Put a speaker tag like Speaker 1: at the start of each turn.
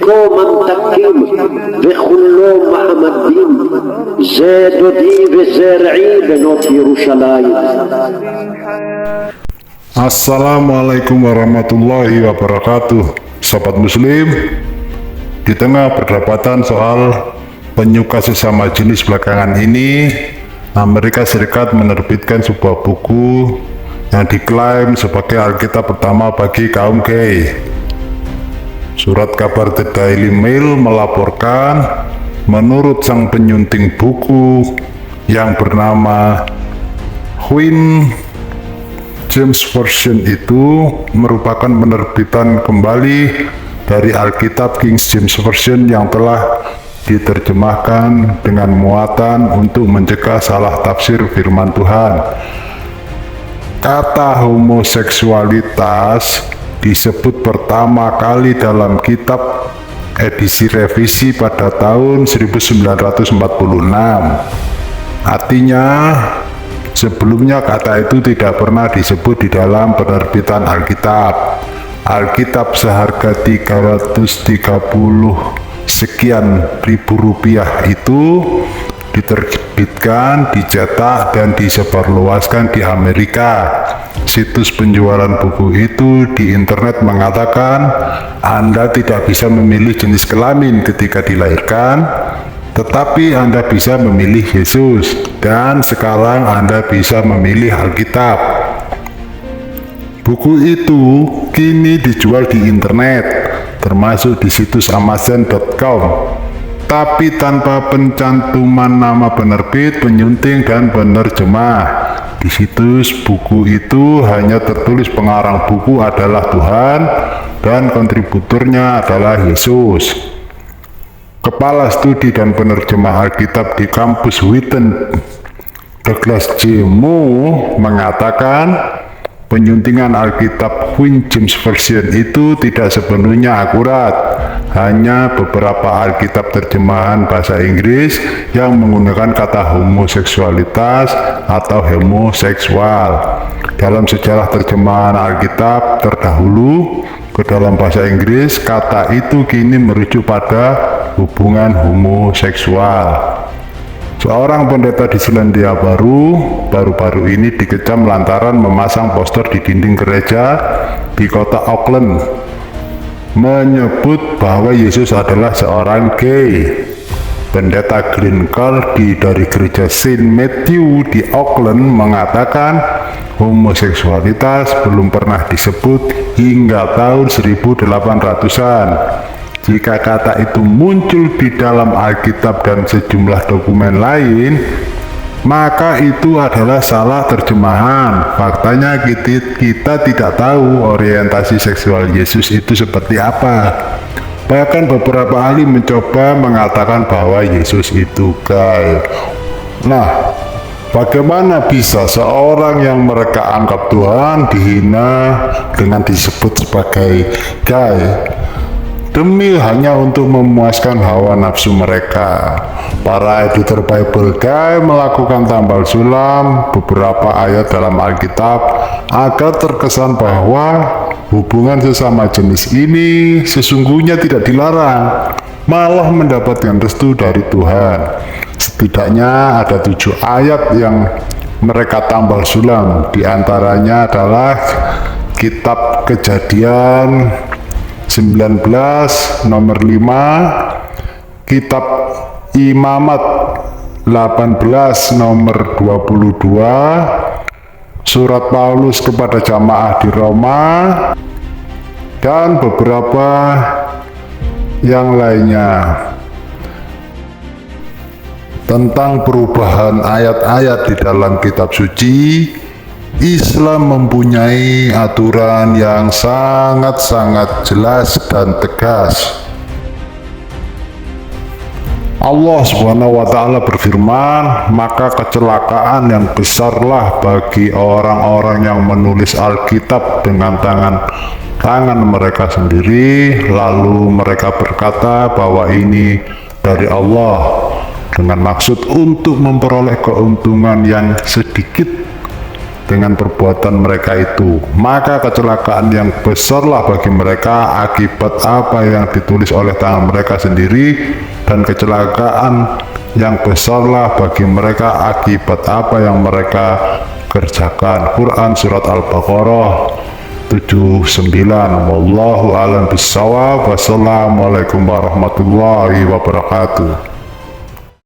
Speaker 1: قوما تقيم بخلو محمد دين زاد ديب زارعي بنوت يروشلايم.
Speaker 2: Assalamualaikum warahmatullahi wabarakatuh. Sobat muslim, di tengah perdebatan soal penyuka sesama jenis belakangan ini, Amerika Serikat menerbitkan sebuah buku yang diklaim sebagai Alkitab pertama bagi kaum gay. Surat kabar The Daily Mail melaporkan, menurut sang penyunting buku yang bernama Queen James Version itu merupakan penerbitan kembali dari Alkitab King James Version yang telah diterjemahkan dengan muatan untuk mencegah salah tafsir firman Tuhan. Kata homoseksualitas disebut pertama kali dalam kitab edisi revisi pada tahun 1946. Artinya, sebelumnya kata itu tidak pernah disebut di dalam penerbitan Alkitab. Alkitab seharga 330 sekian ribu rupiah itu diterbitkan, dicetak, dan disebarluaskan di Amerika. Situs penjualan buku itu di internet mengatakan Anda tidak bisa memilih jenis kelamin ketika dilahirkan, tetapi Anda bisa memilih Yesus, dan sekarang Anda bisa memilih Alkitab. Buku itu kini dijual di internet, termasuk di situs Amazon.com, tapi tanpa pencantuman nama penerbit, penyunting, dan penerjemah. Di situs buku itu hanya tertulis pengarang buku adalah Tuhan dan kontributornya adalah Yesus. Kepala Studi dan Penerjemah Alkitab di kampus Wheaton, Douglas J. Moore, mengatakan penyuntingan Alkitab King James Version itu tidak sepenuhnya akurat. Hanya beberapa Alkitab terjemahan bahasa Inggris yang menggunakan kata homoseksualitas atau homoseksual. Dalam sejarah terjemahan Alkitab terdahulu ke dalam bahasa Inggris, kata itu kini merujuk pada hubungan homoseksual. Seorang pendeta di Selandia baru-baru ini dikecam lantaran memasang poster di dinding gereja di kota Auckland menyebut bahwa Yesus adalah seorang gay. Pendeta Glenn Cardy dari gereja Saint Matthew di Auckland mengatakan homoseksualitas belum pernah disebut hingga tahun 1800-an. Jika kata itu muncul di dalam Alkitab dan sejumlah dokumen lain, maka itu adalah salah terjemahan. Faktanya kita tidak tahu orientasi seksual Yesus itu seperti apa. Bahkan beberapa ahli mencoba mengatakan bahwa Yesus itu gay. Nah, bagaimana bisa seorang yang mereka anggap Tuhan dihina dengan disebut sebagai gay? Demi hanya untuk memuaskan hawa nafsu mereka, para editor Bible Guy melakukan tambal sulam beberapa ayat dalam Alkitab agar terkesan bahwa hubungan sesama jenis ini sesungguhnya tidak dilarang, malah mendapatkan restu dari Tuhan. Setidaknya ada 7 ayat yang mereka tambal sulam, diantaranya adalah Kitab Kejadian 19 nomor 5, Kitab Imamat 18 nomor 22, Surat Paulus kepada jamaah di Roma, dan beberapa yang lainnya. Tentang perubahan ayat-ayat di dalam kitab suci, Islam mempunyai aturan yang sangat-sangat jelas dan tegas. Allah Subhanahu wa Ta'ala berfirman, maka kecelakaan yang besarlah bagi orang-orang yang menulis Alkitab dengan tangan mereka sendiri, lalu mereka berkata bahwa ini dari Allah dengan maksud untuk memperoleh keuntungan yang sedikit dengan perbuatan mereka itu, maka kecelakaan yang besarlah bagi mereka akibat apa yang ditulis oleh tangan mereka sendiri, dan kecelakaan yang besarlah bagi mereka akibat apa yang mereka kerjakan. Quran Surat Al-Baqarah 79. Wallahu a'lam bishawab. Wassalamualaikum warahmatullahi wabarakatuh.